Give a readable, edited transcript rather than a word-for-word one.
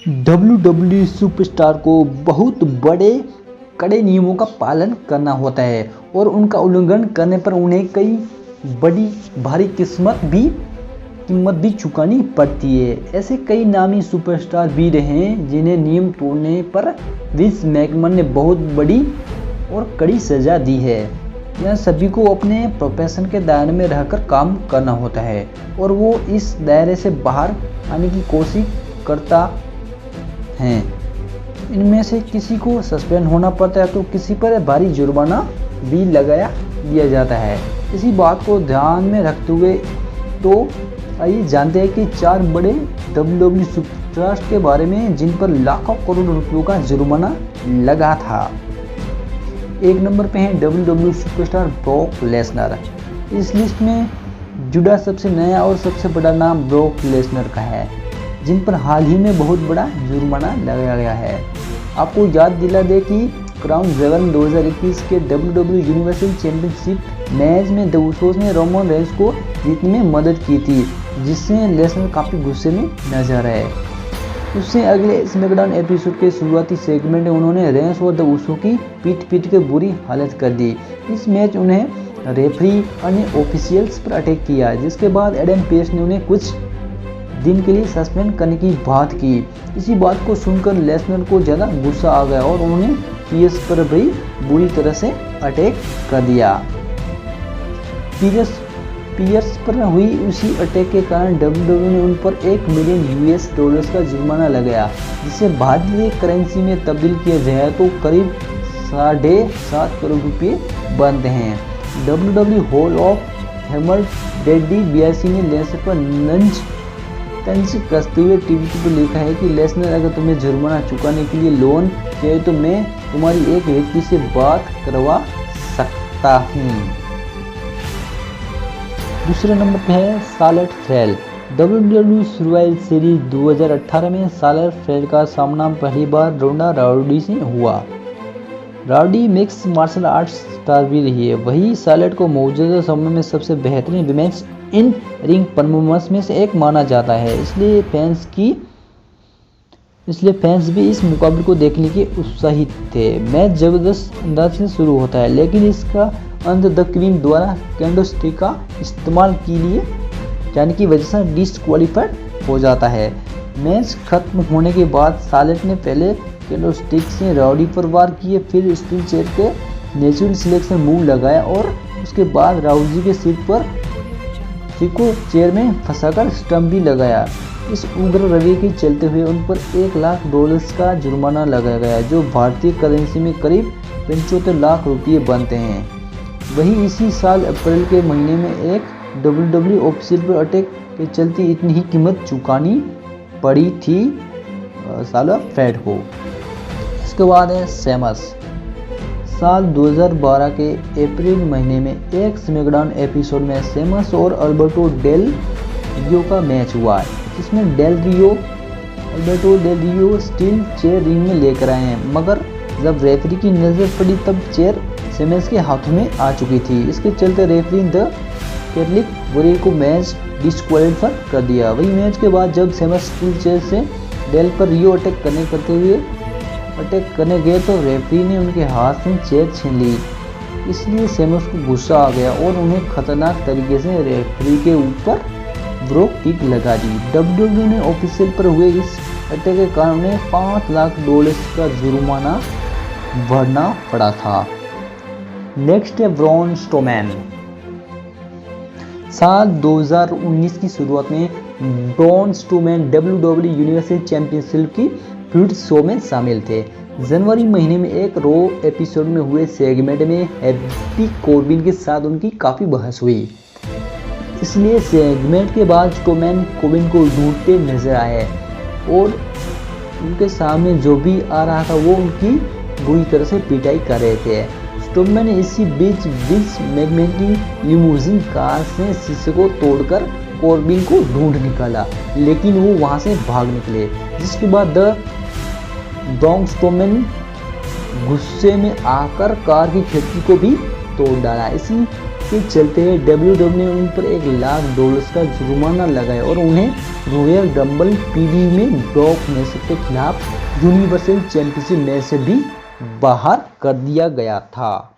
WWE superstar को बहुत बड़े कड़े नियमों का पालन करना होता है और उनका उल्लंघन करने पर उन्हें कई बड़ी भारी कीमत भी चुकानी पड़ती है। ऐसे कई नामी सुपरस्टार भी रहे हैं जिन्हें नियम तोड़ने पर विंस मैकमैन ने बहुत बड़ी और कड़ी सजा दी है। यह सभी को अपने प्रोफेशन के दायरे में रहकर काम करना होता है और वो इस दायरे से बाहर आने की कोशिश करता हैं। इनमें से किसी को सस्पेंड होना पड़ता है तो किसी पर भारी जुर्माना भी लगाया दिया जाता है। इसी बात को ध्यान में रखते हुए तो आइए जानते हैं कि 4 बड़े WWE सुपरस्टार्स के बारे में जिन पर लाखों करोड़ रुपयों का जुर्माना लगा था। 1 नंबर पे है WWE सुपरस्टार ब्रॉक लेसनर। इस लिस्ट में जुड़ा सबसे नया और सबसे बड़ा नाम ब्रॉक लेसनर का है, जिन पर हाल ही में बहुत बड़ा जुर्माना लगाया गया है। आपको याद दिला दे कि क्राउन जेवन 2021 के WWE यूनिवर्सल चैंपियनशिप मैच में द उसोस ने रोमन रेंस को जीतने में मदद की थी, जिससे लेसनर काफ़ी गुस्से में नजर आए। उससे अगले स्मैकडाउन एपिसोड के शुरुआती सेगमेंट में उन्होंने रेंस और द उसो की पीट के बुरी हालत कर दी। इस मैच उन्हें रेफरी अन्य ऑफिशियल्स पर अटैक किया, जिसके बाद एडम पेस ने उन्हें कुछ दिन के लिए सस्पेंड करने की बात की। इसी बात को सुनकर लेसनर को ज़्यादा गुस्सा आ गया और उन्होंने पीएस पर भी बुरी तरह से अटैक कर दिया। पीएस पर हुई उसी अटैक के कारण WWE ने उन पर $1 मिलियन का जुर्माना लगाया, जिसे भारतीय करेंसी में तब्दील किया जाए तो करीब 7.5 करोड़ रुपये बनते हैं। WWE hall of famer daddy BRC ने लेसनर पर तंज कसते हुए टीवी पर लिखा है कि लेसनर, अगर तुम्हें जुर्माना चुकाने के लिए लोन चाहिए तो मैं तुम्हारी एक व्यक्ति से बात करवा सकता हूँ। दूसरे नंबर पे है Charlotte Flair. WWE survival series 2018 में शार्लेट फ्लेयर का सामना पहली बार रोंडा राउडी से हुआ। Rousey mix martial arts star भी रही है। वही शार्लेट को मौजूदा समय में सबसे बेहतरीन विमेन्स इन रिंग परफॉर्मेंस में से एक माना जाता है, इसलिए फैंस भी इस मुकाबले को देखने के उत्साहित थे। मैच जबरदस्त अंदाज से शुरू होता है, लेकिन इसका अंत द क्वीन द्वारा कैंडलस्टिक का इस्तेमाल के लिए जाने की वजह से डिस्क्वालीफाइड हो जाता है। मैच खत्म होने के बाद शार्लेट ने पहले कैंडलस्टिक से राउडी पर वार किए, फिर स्टील चेयर के नेचुरल सिलेक्शन मूव लगाया और उसके बाद राउडी के सिर को चेयर में फंसाकर स्टंप भी लगाया। इस उग्र रवैये के चलते हुए उन पर $1 लाख का जुर्माना लगाया गया, जो भारतीय करेंसी में करीब 75 लाख रुपये बनते हैं। वहीं इसी साल अप्रैल के महीने में एक WWE ऑफिशियल पर अटैक के चलते इतनी ही कीमत चुकानी पड़ी थी शार्लेट फ्लेयर को। इसके बाद है सेमस। साल 2012 के अप्रैल महीने में एक स्मैकडाउन एपिसोड में सेमस और अल्बर्टो डेल रियो का मैच हुआ, जिसमें अल्बर्टो डेल रियो स्टील चेयर रिंग में लेकर आए हैं, मगर जब रेफरी की नज़र पड़ी तब चेयर सेमस के हाथों में आ चुकी थी। इसके चलते रेफरी द कैथलिक बुरे को मैच डिस्क्वालीफाई कर दिया। वही मैच के बाद जब सेमस स्टील चेयर से डेल पर रियो अटैक करने गए तो रेफरी ने उनके हाथ से चेयर छीन ली, इसलिए सेमस को गुस्सा आ गया और उन्हें खतरनाक तरीके से रेफरी के ऊपर ब्रो किक लगा दी। WWE ने ऑफिशियल पर हुए इस अटैक के कारण उन्हें $5 लाख का जुर्माना भरना पड़ा था। नेक्स्ट है ब्रॉन स्ट्रोमैन। साल 2019 की शुरुआत में Braun Strowman WWE universal championship की फ्यूड शो में शामिल थे। जनवरी महीने में एक रो एपिसोड में हुए सेगमेंट में हैप्पी कॉर्बिन के साथ उनकी काफ़ी बहस हुई, इसलिए सेगमेंट के बाद स्ट्रोमैन कॉर्बिन को ढूंढते नजर आए और उनके सामने जो भी आ रहा था वो उनकी बुरी तरह से पिटाई कर रहे थे। स्ट्रोमैन ने इसी बीच विंस मैकमैन की लिमोजिन कार से शीशे को तोड़कर कॉर्बिन को ढूंढ निकाला, लेकिन वो वहां से भाग निकले, जिसके बाद द ब्रॉन स्ट्रोमैन गुस्से में आकर कार की खिड़की को भी तोड़ डाला। इसी जिसके चलते WWE ने उन पर $1,00,000 का जुर्माना लगाया और उन्हें रॉयल रंबल PB में ब्रॉक लेसनर के खिलाफ यूनिवर्सल चैंपियनशिप मैच से भी बाहर कर दिया गया था।